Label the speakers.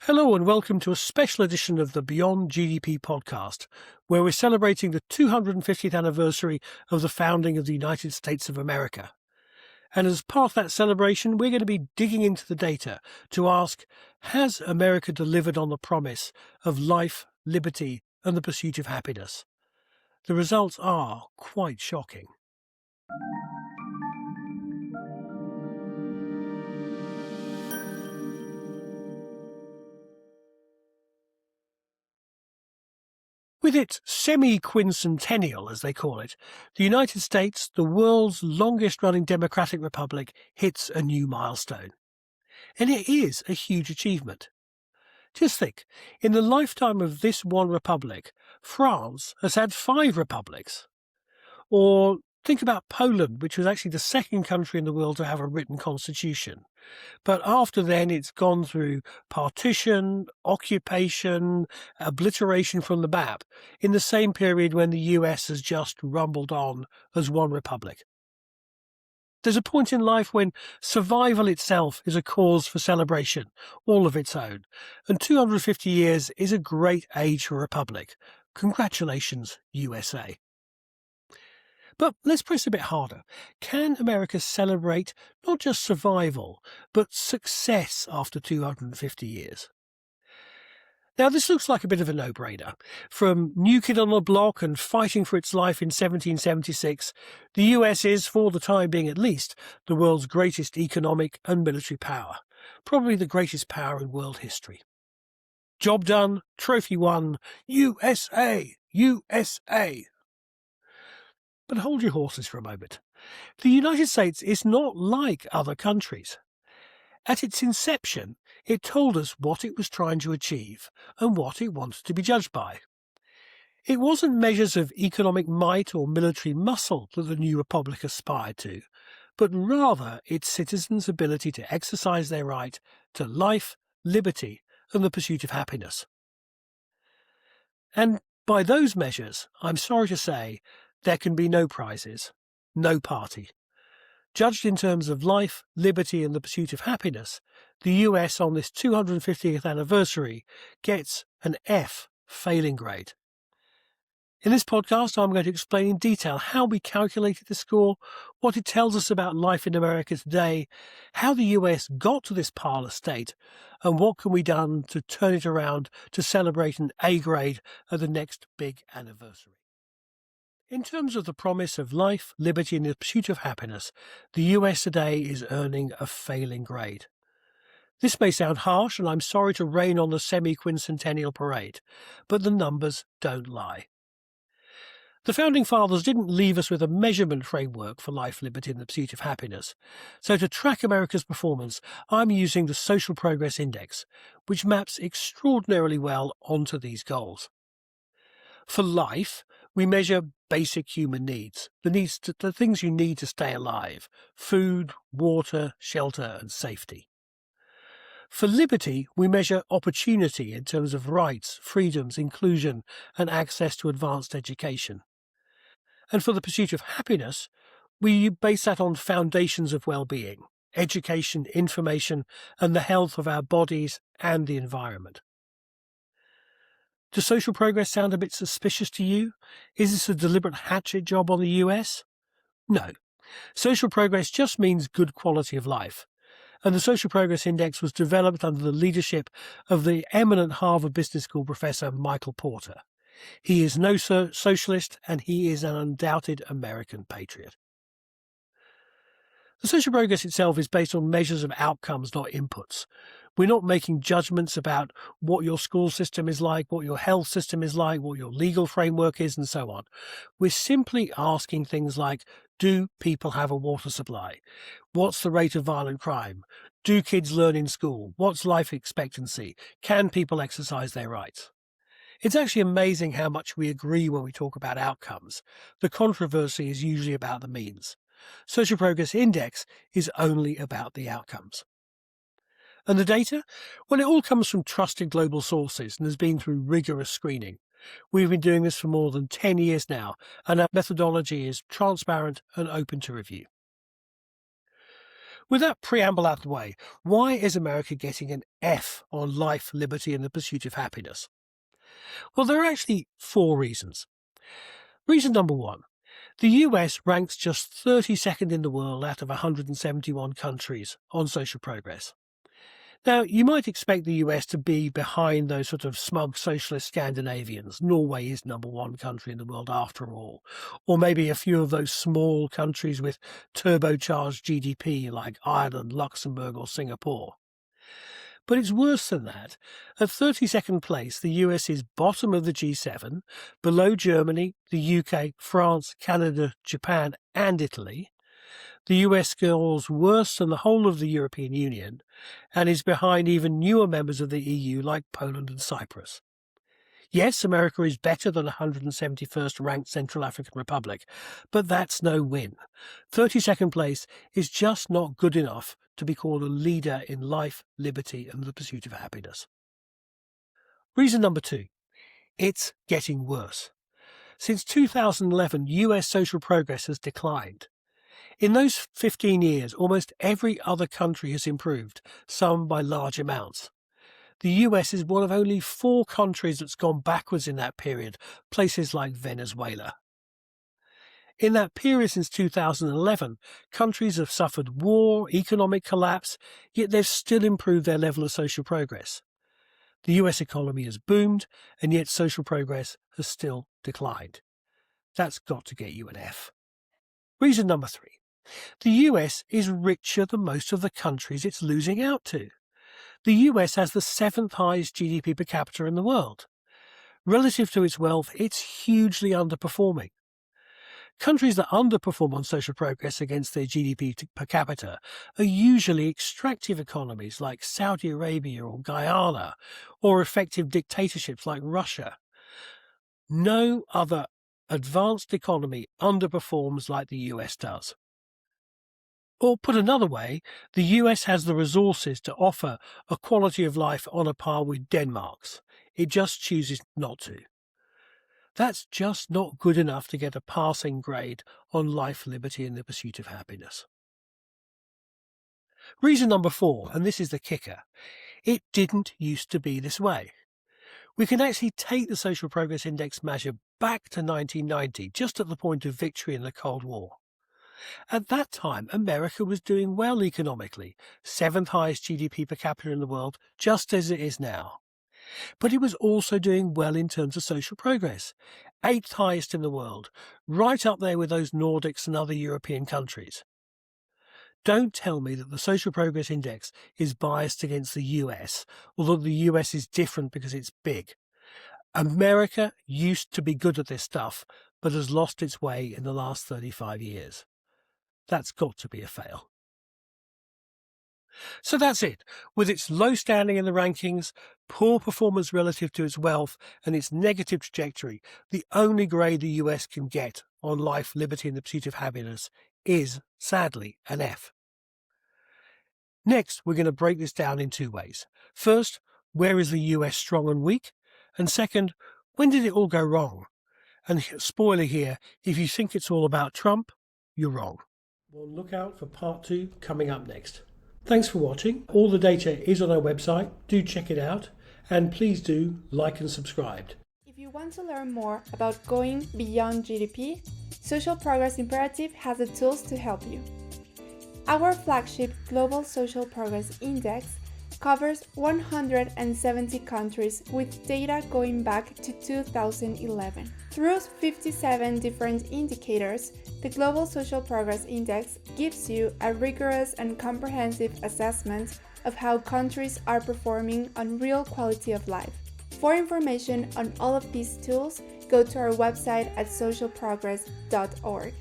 Speaker 1: Hello and welcome to a special edition of the Beyond GDP podcast, where we're celebrating the 250th anniversary of the founding of the United States of America. And as part of that celebration, we're going to be digging into the data to ask, has America delivered on the promise of life, liberty, and the pursuit of happiness? The results are quite shocking. With its semi-quincentennial, as they call it, the United States, the world's longest-running democratic republic, hits a new milestone. And it is a huge achievement. Just think, in the lifetime of this one republic, France has had 5 republics. Or think about Poland, which was actually the second country in the world to have a written constitution. But after then, it's gone through partition, occupation, obliteration from the map, in the same period when the US has just rumbled on as one republic. There's a point in life when survival itself is a cause for celebration, all of its own, and 250 years is a great age for a republic. Congratulations, USA. But let's press a bit harder. Can America celebrate not just survival, but success after 250 years? Now, this looks like a bit of a no-brainer. From New Kid on the Block and fighting for its life in 1776, the US is, for the time being at least, the world's greatest economic and military power, probably the greatest power in world history. Job done, trophy won, USA, USA. But hold your horses for a moment. The United States is not like other countries. At its inception, it told us what it was trying to achieve and what it wanted to be judged by. It wasn't measures of economic might or military muscle that the new republic aspired to, but rather its citizens' ability to exercise their right to life, liberty, and the pursuit of happiness. And by those measures, I'm sorry to say, there can be no prizes, no party. Judged in terms of life, liberty, and the pursuit of happiness, the US on this 250th anniversary gets an F failing grade. In this podcast, I'm going to explain in detail how we calculated the score, what it tells us about life in America today, how the US got to this parlor state, and what can be done to turn it around to celebrate an A grade at the next big anniversary. In terms of the promise of life, liberty, and the pursuit of happiness, the US today is earning a failing grade. This may sound harsh, and I'm sorry to rain on the semi-quincentennial parade, but the numbers don't lie. The Founding Fathers didn't leave us with a measurement framework for life, liberty, and the pursuit of happiness. So to track America's performance, I'm using the Social Progress Index, which maps extraordinarily well onto these goals. For life, we measure basic human needs, the things you need to stay alive: food, water, shelter, and safety. For liberty, we measure opportunity in terms of rights, freedoms, inclusion, and access to advanced education. And for the pursuit of happiness, we base that on foundations of well-being: education, information, and the health of our bodies and the environment. Does social progress sound a bit suspicious to you? Is this a deliberate hatchet job on the US? No. Social progress just means good quality of life. And the Social Progress Index was developed under the leadership of the eminent Harvard Business School professor Michael Porter. He is no socialist, and he is an undoubted American patriot. The social progress itself is based on measures of outcomes, not inputs. We're not making judgments about what your school system is like, what your health system is like, what your legal framework is, and so on. We're simply asking things like, do people have a water supply? What's the rate of violent crime? Do kids learn in school? What's life expectancy? Can people exercise their rights? It's actually amazing how much we agree when we talk about outcomes. The controversy is usually about the means. Social Progress Index is only about the outcomes. And the data? Well, it all comes from trusted global sources and has been through rigorous screening. We've been doing this for more than 10 years now, and our methodology is transparent and open to review. With that preamble out of the way, why is America getting an F on life, liberty and the pursuit of happiness? Well, there are actually 4 reasons. Reason number 1. The US ranks just 32nd in the world out of 171 countries on social progress. Now, you might expect the US to be behind those sort of smug socialist Scandinavians. Norway is number 1 country in the world after all. Or maybe a few of those small countries with turbocharged GDP like Ireland, Luxembourg or Singapore. But it's worse than that. At 32nd place, the US is bottom of the G7, below Germany, the UK, France, Canada, Japan and Italy. The US scores worse than the whole of the European Union and is behind even newer members of the EU like Poland and Cyprus. Yes, America is better than 171st ranked Central African Republic, but that's no win. 32nd place is just not good enough to be called a leader in life, liberty and the pursuit of happiness. Reason number 2. It's getting worse. Since 2011, US social progress has declined. In those 15 years, almost every other country has improved, some by large amounts. The US is one of only 4 countries that's gone backwards in that period, places like Venezuela. In that period since 2011, countries have suffered war, economic collapse, yet they've still improved their level of social progress. The US economy has boomed, and yet social progress has still declined. That's got to get you an F. Reason number 3. The US is richer than most of the countries it's losing out to. The US has the 7th highest GDP per capita in the world. Relative to its wealth, it's hugely underperforming. Countries that underperform on social progress against their GDP per capita are usually extractive economies like Saudi Arabia or Guyana, or effective dictatorships like Russia. No other advanced economy underperforms like the US does. Or put another way, the US has the resources to offer a quality of life on a par with Denmark's. It just chooses not to. That's just not good enough to get a passing grade on life, liberty and the pursuit of happiness. Reason number 4, and this is the kicker, it didn't used to be this way. We can actually take the Social Progress Index measure back to 1990, just at the point of victory in the Cold War. At that time, America was doing well economically, 7th highest GDP per capita in the world, just as it is now. But it was also doing well in terms of social progress, 8th highest in the world, right up there with those Nordics and other European countries. Don't tell me that the Social Progress Index is biased against the US, although the US is different because it's big. America used to be good at this stuff, but has lost its way in the last 35 years. That's got to be a fail. So that's it. With its low standing in the rankings, poor performance relative to its wealth, and its negative trajectory, the only grade the US can get on life, liberty and the pursuit of happiness is, sadly, an F. Next, we're going to break this down in 2 ways. First, where is the US strong and weak? And second, when did it all go wrong? And spoiler here, if you think it's all about Trump, you're wrong. Well, look out for part 2 coming up next. Thanks for watching. All the data is on our website. Do check it out. And please do like and subscribe.
Speaker 2: If you want to learn more about going beyond GDP, Social Progress Imperative has the tools to help you. Our flagship Global Social Progress Index covers 170 countries with data going back to 2011. Through 57 different indicators, the Global Social Progress Index gives you a rigorous and comprehensive assessment of how countries are performing on real quality of life. For information on all of these tools, go to our website at socialprogress.org.